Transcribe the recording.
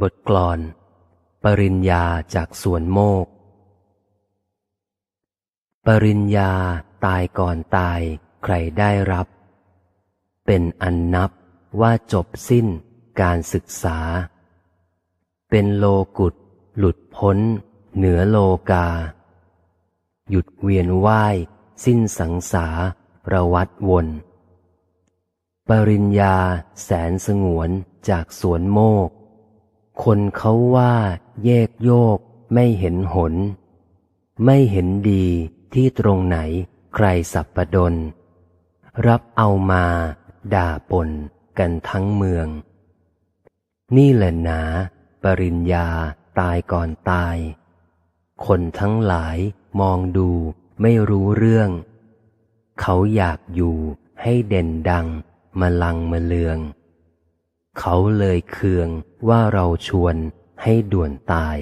บทกลอนปริญญาจากสวนโมกปริญญาตายก่อนตายใครได้รับเป็นอันนับว่าจบสิ้นการศึกษาเป็นโลกุตหลุดพ้นเหนือโลกาหยุดเวียนว่ายสิ้นสังสาระวัฏวนปริญญาแสนสงวนจากสวนโมกคนเขาว่าแยกโยกไม่เห็นหนไม่เห็นดีที่ตรงไหนใครสัปดลรับเอามาด่าปนกันทั้งเมืองนี่แหละหนาปริญญาตายก่อนตายคนทั้งหลายมองดูไม่รู้เรื่องเขาอยากอยู่ให้เด่นดังมะลังมะเลืองเขาเลยเคืองว่าเราชวนให้ด่วนตาย